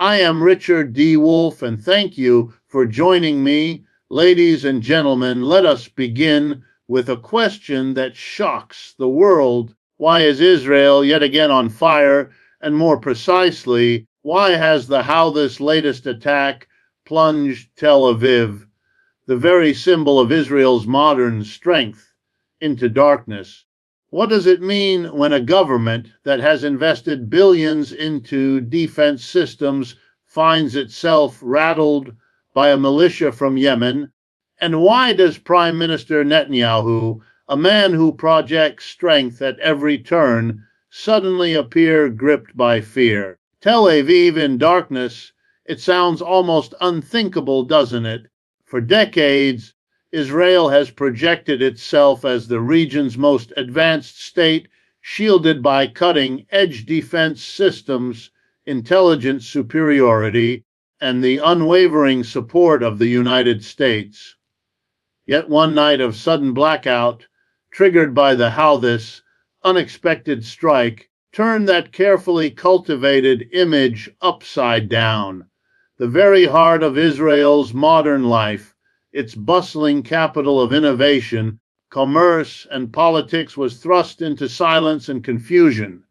I am Richard Wolff, and thank you for joining me. Ladies and gentlemen, let us begin with a question that shocks the world. Why is Israel yet again on fire? And more precisely, why has the Houthis' latest attack plunged Tel Aviv, the very symbol of Israel's modern strength, into darkness? What does it mean when a government that has invested billions into defense systems finds itself rattled by a militia from Yemen? And why does Prime Minister Netanyahu, a man who projects strength at every turn, suddenly appear gripped by fear? Tel Aviv in darkness, it sounds almost unthinkable, doesn't it? For decades, Israel has projected itself as the region's most advanced state, shielded by cutting-edge defense systems, intelligence superiority, and the unwavering support of the United States. Yet one night of sudden blackout, triggered by the Houthis' unexpected strike, turned that carefully cultivated image upside down. The very heart of Israel's modern life, its bustling capital of innovation, commerce, and politics, was thrust into silence and confusion.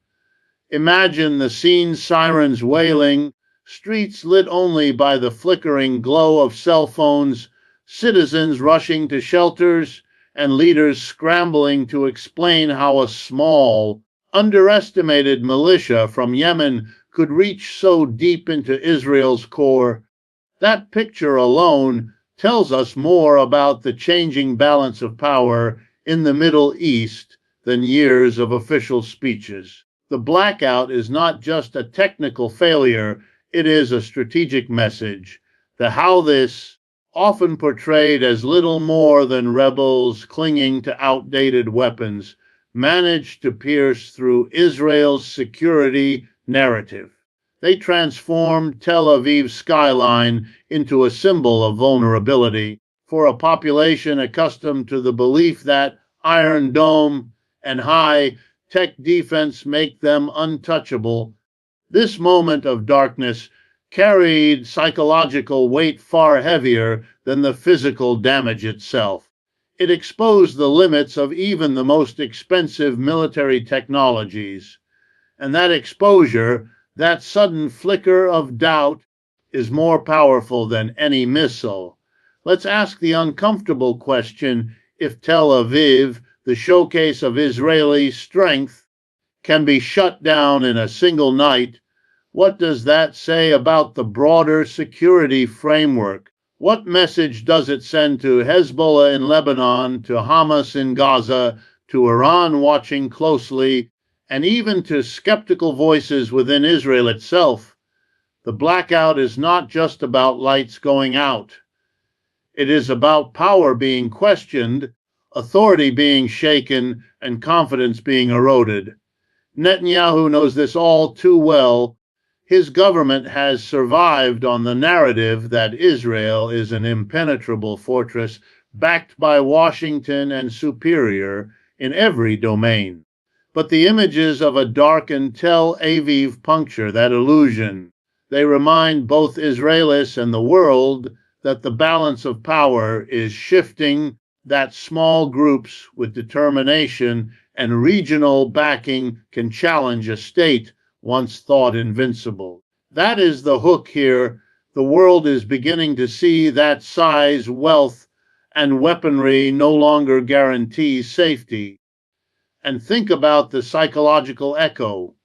Imagine the scene: sirens wailing, streets lit only by the flickering glow of cell phones, citizens rushing to shelters, and leaders scrambling to explain how a small, underestimated militia from Yemen could reach so deep into Israel's core. That picture alone tells us more about the changing balance of power in the Middle East than years of official speeches. The blackout is not just a technical failure, it is a strategic message. The Houthis, often portrayed as little more than rebels clinging to outdated weapons, managed to pierce through Israel's security narrative. They transformed Tel Aviv's skyline into a symbol of vulnerability for a population accustomed to the belief that Iron Dome and high-tech defense make them untouchable. This moment of darkness carried psychological weight far heavier than the physical damage itself. It exposed the limits of even the most expensive military technologies, and that exposure, that sudden flicker of doubt, is more powerful than any missile. Let's ask the uncomfortable question: if Tel Aviv, the showcase of Israeli strength, can be shut down in a single night, what does that say about the broader security framework? What message does it send to Hezbollah in Lebanon, to Hamas in Gaza, to Iran watching closely, and even to skeptical voices within Israel itself? The blackout is not just about lights going out. It is about power being questioned, authority being shaken, and confidence being eroded. Netanyahu knows this all too well. His government has survived on the narrative that Israel is an impenetrable fortress backed by Washington and superior in every domain. But the images of a darkened Tel Aviv puncture that illusion. They remind both Israelis and the world that the balance of power is shifting, that small groups with determination and regional backing can challenge a state once thought invincible. That is the hook here. The world is beginning to see that size, wealth, and weaponry no longer guarantees safety. And think about the psychological echo.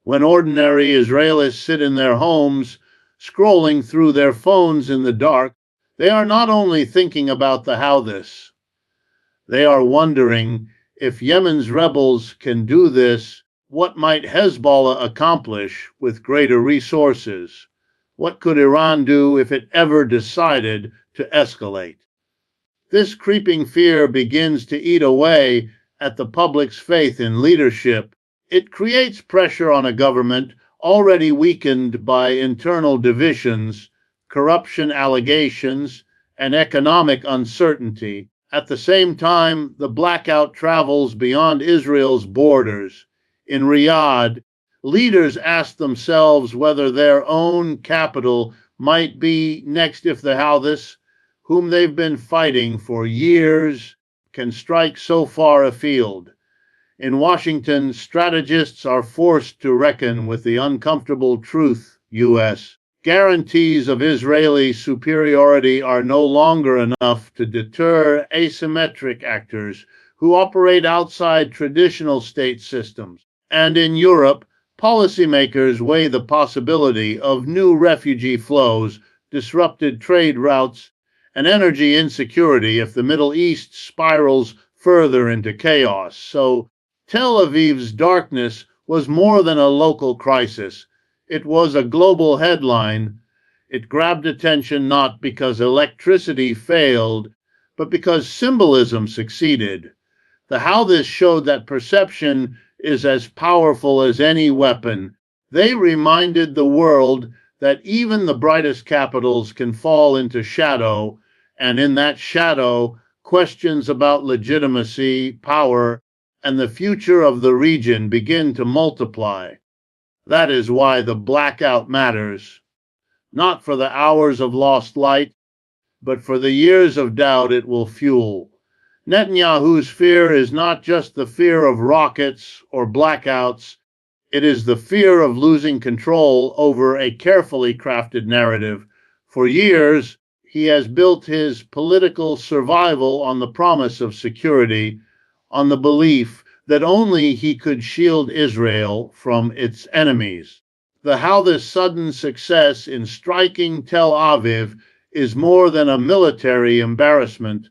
When ordinary Israelis sit in their homes, scrolling through their phones in the dark, they are not only thinking about the Houthis. They are wondering, if Yemen's rebels can do this, what might Hezbollah accomplish with greater resources? What could Iran do if it ever decided to escalate? This creeping fear begins to eat away at the public's faith in leadership. It creates pressure on a government already weakened by internal divisions, corruption allegations, and economic uncertainty. At the same time, the blackout travels beyond Israel's borders. In Riyadh, leaders ask themselves whether their own capital might be next if the Houthis, whom they've been fighting for years, can strike so far afield. In Washington, strategists are forced to reckon with the uncomfortable truth, U.S. Guarantees of Israeli superiority are no longer enough to deter asymmetric actors who operate outside traditional state systems. And in Europe, policymakers weigh the possibility of new refugee flows, disrupted trade routes, and energy insecurity if the Middle East spirals further into chaos. So, Tel Aviv's darkness was more than a local crisis. It was a global headline. It grabbed attention not because electricity failed, but because symbolism succeeded. The how this showed that perception is as powerful as any weapon. They reminded the world that even the brightest capitals can fall into shadow, and in that shadow, questions about legitimacy, power, and the future of the region begin to multiply. That is why the blackout matters, not for the hours of lost light, but for the years of doubt it will fuel. Netanyahu's fear is not just the fear of rockets or blackouts, it is the fear of losing control over a carefully crafted narrative. For years, he has built his political survival on the promise of security, on the belief that only he could shield Israel from its enemies. How this sudden success in striking Tel Aviv is more than a military embarrassment.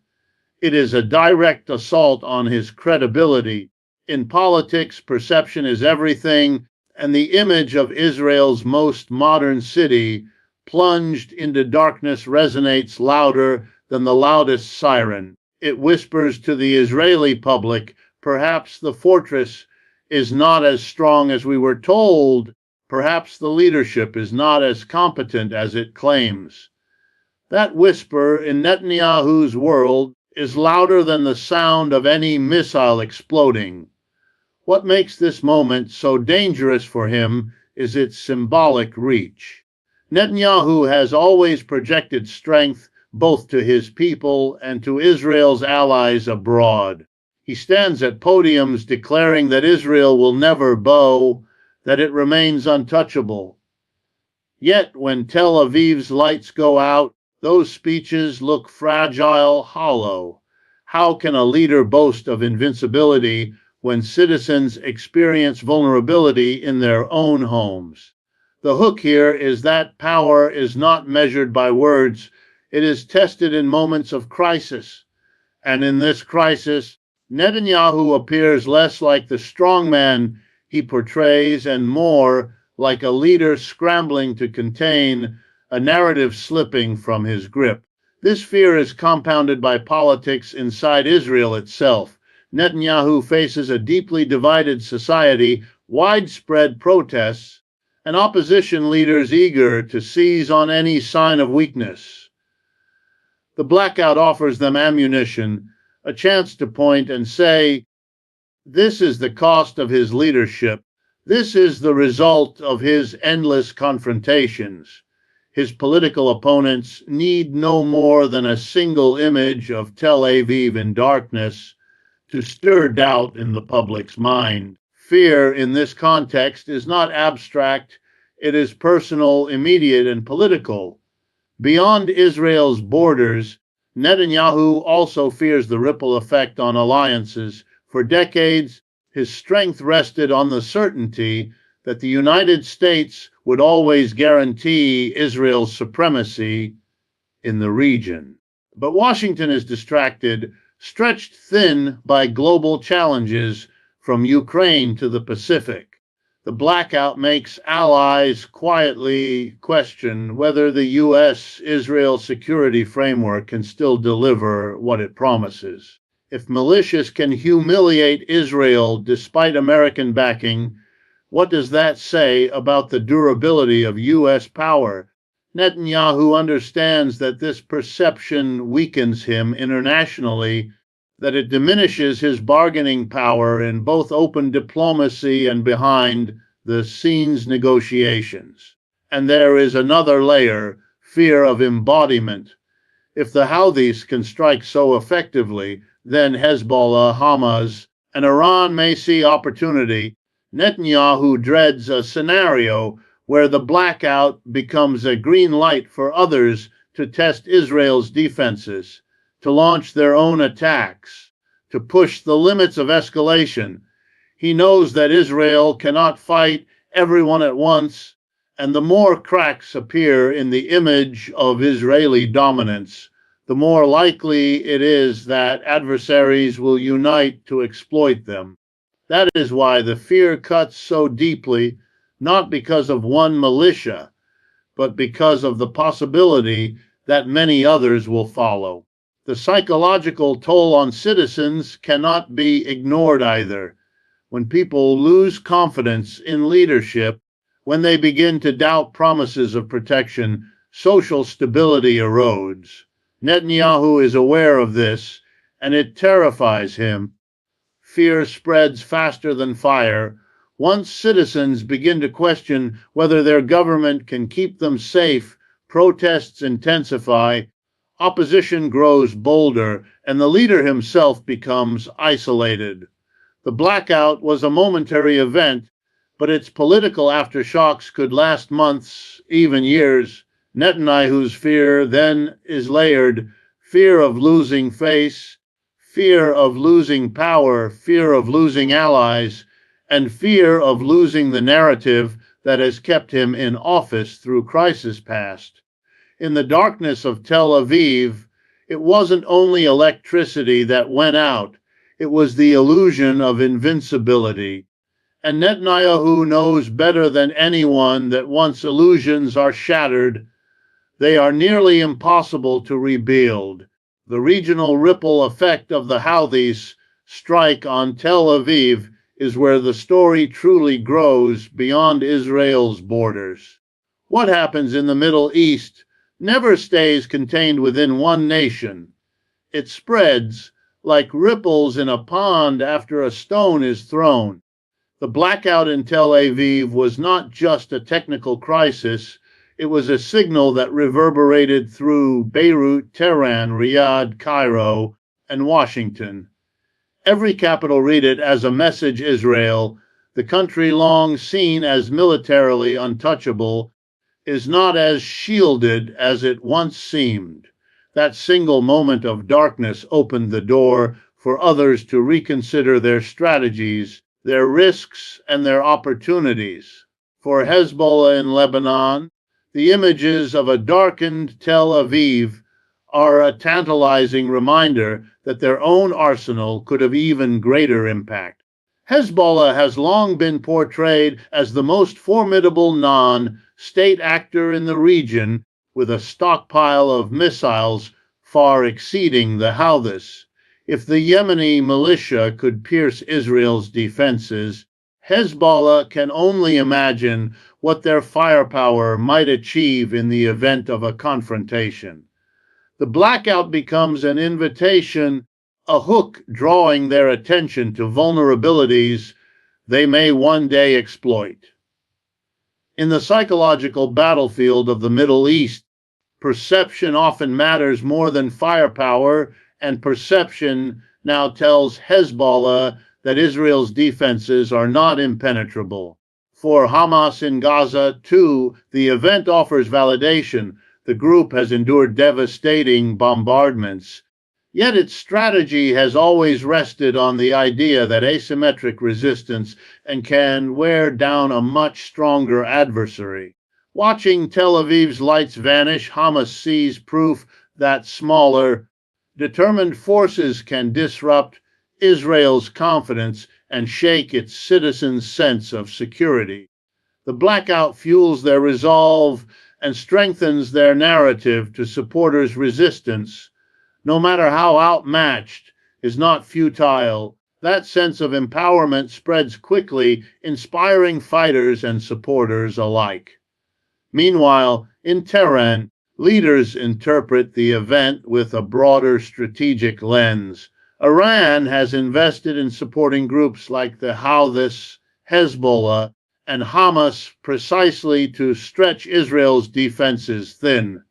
It is a direct assault on his credibility. In politics, perception is everything, and the image of Israel's most modern city, plunged into darkness, resonates louder than the loudest siren. It whispers to the Israeli public, perhaps the fortress is not as strong as we were told. Perhaps the leadership is not as competent as it claims. That whisper in Netanyahu's world is louder than the sound of any missile exploding. What makes this moment so dangerous for him is its symbolic reach. Netanyahu has always projected strength both to his people and to Israel's allies abroad. He stands at podiums declaring that Israel will never bow, that it remains untouchable. Yet when Tel Aviv's lights go out, those speeches look fragile, hollow. How can a leader boast of invincibility when citizens experience vulnerability in their own homes? The hook here is that power is not measured by words. It is tested in moments of crisis. And in this crisis, Netanyahu appears less like the strongman he portrays and more like a leader scrambling to contain a narrative slipping from his grip. This fear is compounded by politics inside Israel itself. Netanyahu faces a deeply divided society, widespread protests, and opposition leaders eager to seize on any sign of weakness. The blackout offers them ammunition, a chance to point and say, this is the cost of his leadership. This is the result of his endless confrontations. His political opponents need no more than a single image of Tel Aviv in darkness to stir doubt in the public's mind. Fear in this context is not abstract, it is personal, immediate, and political. Beyond Israel's borders, Netanyahu also fears the ripple effect on alliances. For decades, his strength rested on the certainty that the United States would always guarantee Israel's supremacy in the region. But Washington is distracted, stretched thin by global challenges from Ukraine to the Pacific. The blackout makes allies quietly question whether the U.S.-Israel security framework can still deliver what it promises. If militias can humiliate Israel despite American backing, what does that say about the durability of U.S. power? Netanyahu understands that this perception weakens him internationally, that it diminishes his bargaining power in both open diplomacy and behind the scenes negotiations. And there is another layer, fear of embodiment. If the Houthis can strike so effectively, then Hezbollah, Hamas, and Iran may see opportunity. Netanyahu dreads a scenario where the blackout becomes a green light for others to test Israel's defenses, to launch their own attacks, to push the limits of escalation. He knows that Israel cannot fight everyone at once, and the more cracks appear in the image of Israeli dominance, the more likely it is that adversaries will unite to exploit them. That is why the fear cuts so deeply, not because of one militia, but because of the possibility that many others will follow. The psychological toll on citizens cannot be ignored either. When people lose confidence in leadership, when they begin to doubt promises of protection, social stability erodes. Netanyahu is aware of this, and it terrifies him. Fear spreads faster than fire. Once citizens begin to question whether their government can keep them safe, protests intensify, opposition grows bolder, and the leader himself becomes isolated. The blackout was a momentary event, but its political aftershocks could last months, even years. Netanyahu's fear then is layered: fear of losing face, fear of losing power, fear of losing allies, and fear of losing the narrative that has kept him in office through crisis past. In the darkness of Tel Aviv, it wasn't only electricity that went out, it was the illusion of invincibility. And Netanyahu knows better than anyone that once illusions are shattered, they are nearly impossible to rebuild. The regional ripple effect of the Houthis strike on Tel Aviv is where the story truly grows beyond Israel's borders. What happens in the Middle East never stays contained within one nation. It spreads like ripples in a pond after a stone is thrown. The blackout in Tel Aviv was not just a technical crisis, it was a signal that reverberated through Beirut, Tehran, Riyadh, Cairo, and Washington. Every capital read it as a message: Israel, the country long seen as militarily untouchable, is not as shielded as it once seemed. That single moment of darkness opened the door for others to reconsider their strategies, their risks, and their opportunities. For Hezbollah in Lebanon, the images of a darkened Tel Aviv are a tantalizing reminder that their own arsenal could have even greater impact. Hezbollah has long been portrayed as the most formidable non-state actor in the region, with a stockpile of missiles far exceeding the Houthis. If the Yemeni militia could pierce Israel's defenses, Hezbollah can only imagine what their firepower might achieve in the event of a confrontation. The blackout becomes an invitation, a hook drawing their attention to vulnerabilities they may one day exploit. In the psychological battlefield of the Middle East, perception often matters more than firepower, and perception now tells Hezbollah that Israel's defenses are not impenetrable. For Hamas in Gaza, too, the event offers validation. The group has endured devastating bombardments. Yet its strategy has always rested on the idea that asymmetric resistance and can wear down a much stronger adversary. Watching Tel Aviv's lights vanish, Hamas sees proof that smaller, determined forces can disrupt Israel's confidence and shake its citizens' sense of security. The blackout fuels their resolve and strengthens their narrative to supporters' resistance, no matter how outmatched, is not futile. That sense of empowerment spreads quickly, inspiring fighters and supporters alike. Meanwhile, in Tehran, leaders interpret the event with a broader strategic lens. Iran has invested in supporting groups like the Houthis, Hezbollah, and Hamas precisely to stretch Israel's defenses thin.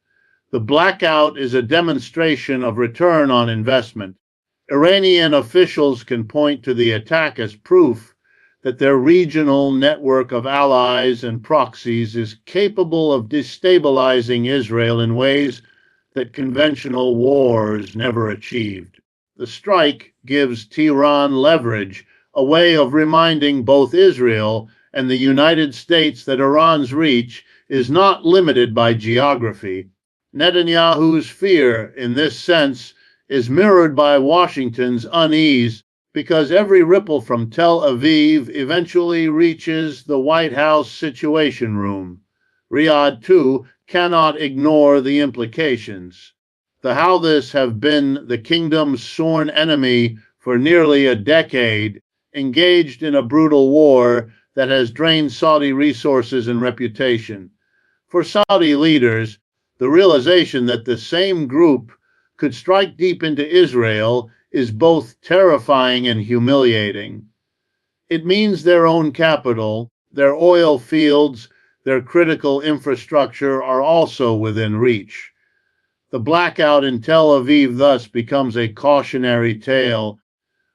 The blackout is a demonstration of return on investment. Iranian officials can point to the attack as proof that their regional network of allies and proxies is capable of destabilizing Israel in ways that conventional wars never achieved. The strike gives Tehran leverage, a way of reminding both Israel and the United States that Iran's reach is not limited by geography. Netanyahu's fear, in this sense, is mirrored by Washington's unease because every ripple from Tel Aviv eventually reaches the White House Situation Room. Riyadh, too, cannot ignore the implications. The Houthis have been the kingdom's sworn enemy for nearly a decade, engaged in a brutal war that has drained Saudi resources and reputation. For Saudi leaders, the realization that the same group could strike deep into Israel is both terrifying and humiliating. It means their own capital, their oil fields, their critical infrastructure are also within reach. The blackout in Tel Aviv thus becomes a cautionary tale,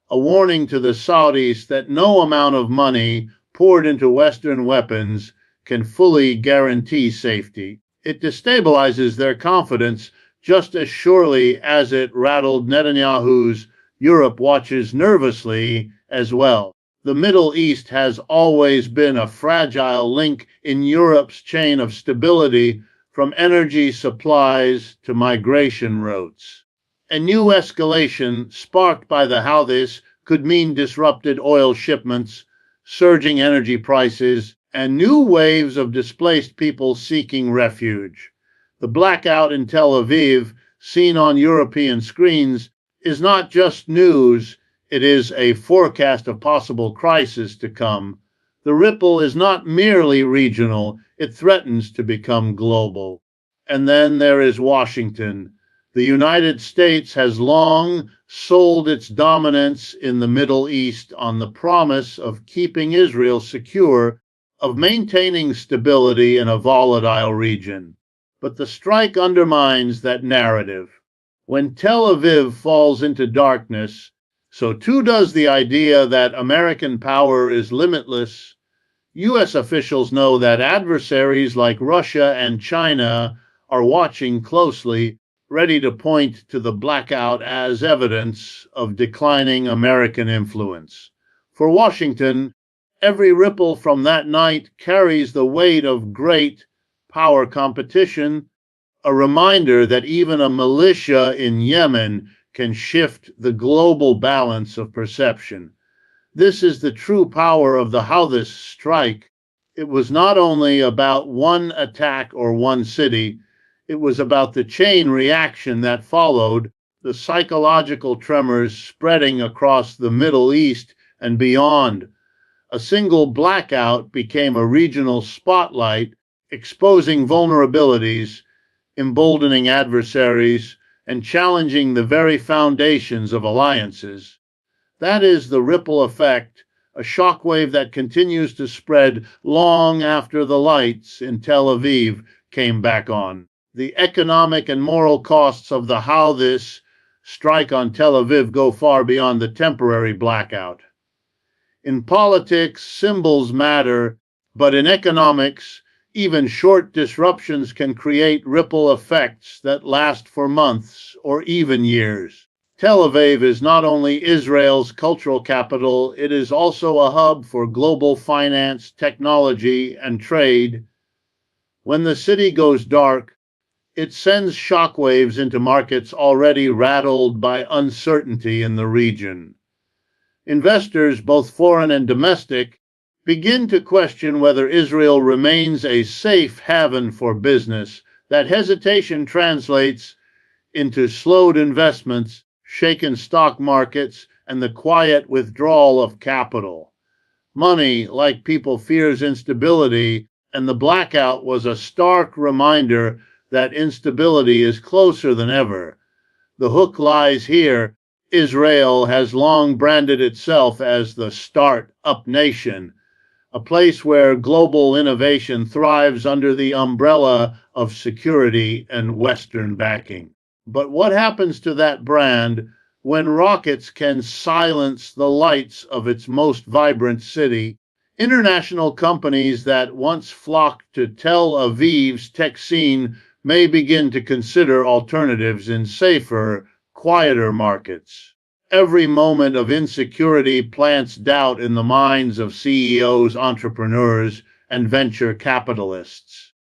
a warning to the Saudis that no amount of money poured into Western weapons can fully guarantee safety. It destabilizes their confidence just as surely as it rattled Netanyahu's Europe watches nervously as well. The Middle East has always been a fragile link in Europe's chain of stability, from energy supplies to migration routes. A new escalation sparked by the Houthis could mean disrupted oil shipments, surging energy prices, and new waves of displaced people seeking refuge. The blackout in Tel Aviv, seen on European screens, is not just news, it is a forecast of possible crisis to come. The ripple is not merely regional, it threatens to become global. And then there is Washington. The United States has long sold its dominance in the Middle East on the promise of keeping Israel secure, of maintaining stability in a volatile region. But the strike undermines that narrative. When Tel Aviv falls into darkness, so too does the idea that American power is limitless. U.S. officials know that adversaries like Russia and China are watching closely, ready to point to the blackout as evidence of declining American influence. For Washington, every ripple from that night carries the weight of great power competition, a reminder that even a militia in Yemen can shift the global balance of perception. This is the true power of the Houthis strike. It was not only about one attack or one city, it was about the chain reaction that followed, the psychological tremors spreading across the Middle East and beyond. A single blackout became a regional spotlight, exposing vulnerabilities, emboldening adversaries, and challenging the very foundations of alliances. That is the ripple effect, a shockwave that continues to spread long after the lights in Tel Aviv came back on. The economic and moral costs of the Houthis strike on Tel Aviv go far beyond the temporary blackout. In politics, symbols matter, but in economics, even short disruptions can create ripple effects that last for months or even years. Tel Aviv is not only Israel's cultural capital, it is also a hub for global finance, technology, and trade. When the city goes dark, it sends shockwaves into markets already rattled by uncertainty in the region. Investors, both foreign and domestic, begin to question whether Israel remains a safe haven for business. That hesitation translates into slowed investments, shaken stock markets, and the quiet withdrawal of capital. Money, like people, fears instability, and the blackout was a stark reminder that instability is closer than ever. The hook lies here. Israel has long branded itself as the start-up nation, a place where global innovation thrives under the umbrella of security and Western backing. But what happens to that brand when rockets can silence the lights of its most vibrant city? International companies that once flocked to Tel Aviv's tech scene may begin to consider alternatives in safer, quieter markets. Every moment of insecurity plants doubt in the minds of CEOs, entrepreneurs, and venture capitalists.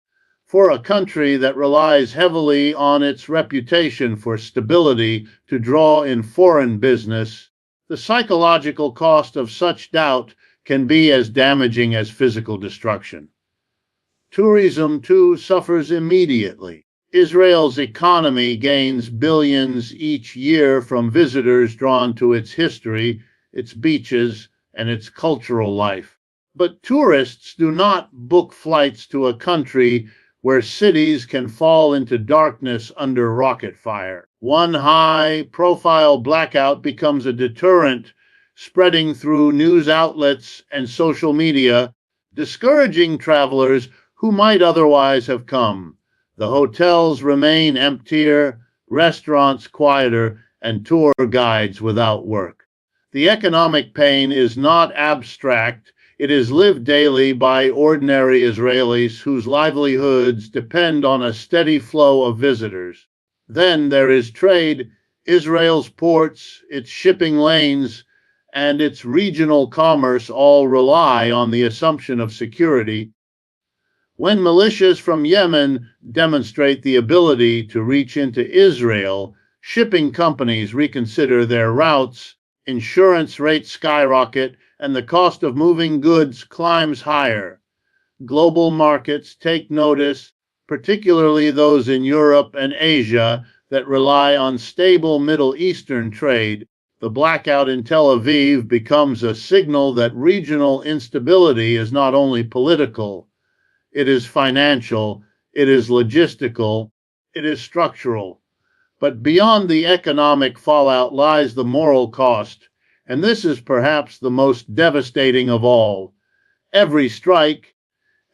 For a country that relies heavily on its reputation for stability to draw in foreign business, the psychological cost of such doubt can be as damaging as physical destruction. Tourism, too, suffers immediately. Israel's economy gains billions each year from visitors drawn to its history, its beaches, and its cultural life. But tourists do not book flights to a country where cities can fall into darkness under rocket fire. One high-profile blackout becomes a deterrent, spreading through news outlets and social media, discouraging travelers who might otherwise have come. The hotels remain emptier, restaurants quieter, and tour guides without work. The economic pain is not abstract. It is lived daily by ordinary Israelis whose livelihoods depend on a steady flow of visitors. Then there is trade. Israel's ports, its shipping lanes, and its regional commerce all rely on the assumption of security. When militias from Yemen demonstrate the ability to reach into Israel, shipping companies reconsider their routes, insurance rates skyrocket, and the cost of moving goods climbs higher. Global markets take notice, particularly those in Europe and Asia that rely on stable Middle Eastern trade. The blackout in Tel Aviv becomes a signal that regional instability is not only political, it is financial, it is logistical, it is structural. But beyond the economic fallout lies the moral cost, and this is perhaps the most devastating of all. Every strike,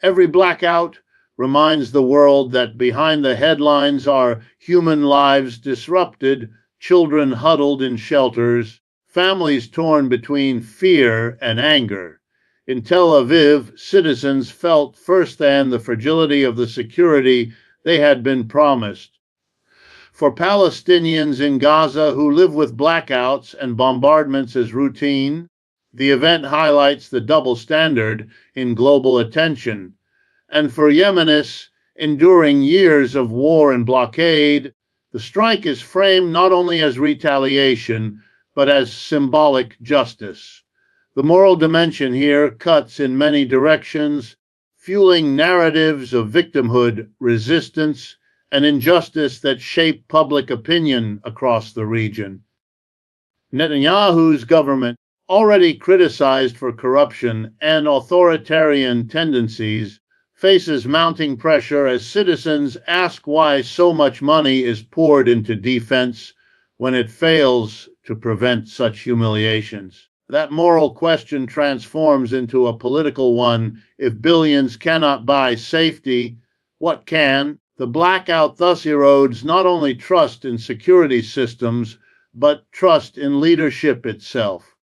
every blackout reminds the world that behind the headlines are human lives disrupted, children huddled in shelters, families torn between fear and anger. In Tel Aviv, citizens felt firsthand the fragility of the security they had been promised. For Palestinians in Gaza who live with blackouts and bombardments as routine, the event highlights the double standard in global attention. And for Yemenis enduring years of war and blockade, the strike is framed not only as retaliation, but as symbolic justice. The moral dimension here cuts in many directions, fueling narratives of victimhood, resistance, and injustice that shape public opinion across the region. Netanyahu's government, already criticized for corruption and authoritarian tendencies, faces mounting pressure as citizens ask why so much money is poured into defense when it fails to prevent such humiliations. That moral question transforms into a political one. If billions cannot buy safety, what can? The blackout thus erodes not only trust in security systems, but trust in leadership itself.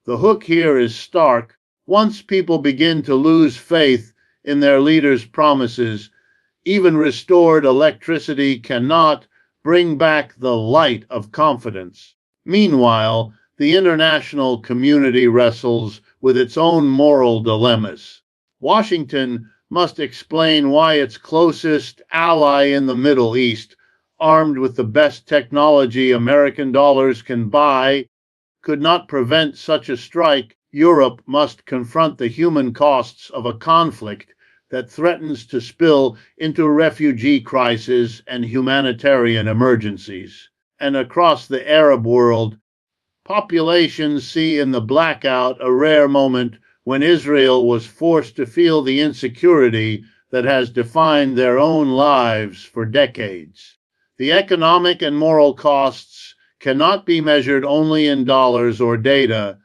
The hook here is stark. Once people begin to lose faith in their leaders' promises, even restored electricity cannot bring back the light of confidence. Meanwhile, the international community wrestles with its own moral dilemmas. Washington must explain why its closest ally in the Middle East, armed with the best technology American dollars can buy, could not prevent such a strike. Europe must confront the human costs of a conflict that threatens to spill into refugee crises and humanitarian emergencies. And across the Arab world, populations see in the blackout a rare moment when Israel was forced to feel the insecurity that has defined their own lives for decades. The economic and moral costs cannot be measured only in dollars or data.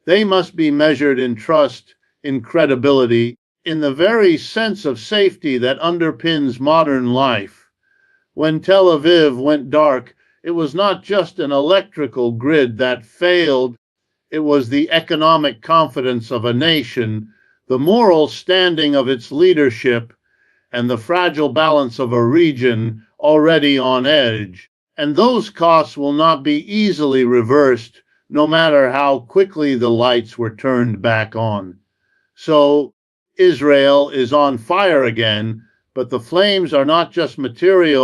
They must be measured in trust, in credibility, in the very sense of safety that underpins modern life. When Tel Aviv went dark, it was not just an electrical grid that failed, it was the economic confidence of a nation, the moral standing of its leadership, and the fragile balance of a region already on edge. And those costs will not be easily reversed, no matter how quickly the lights were turned back on. So Israel is on fire again, but the flames are not just material.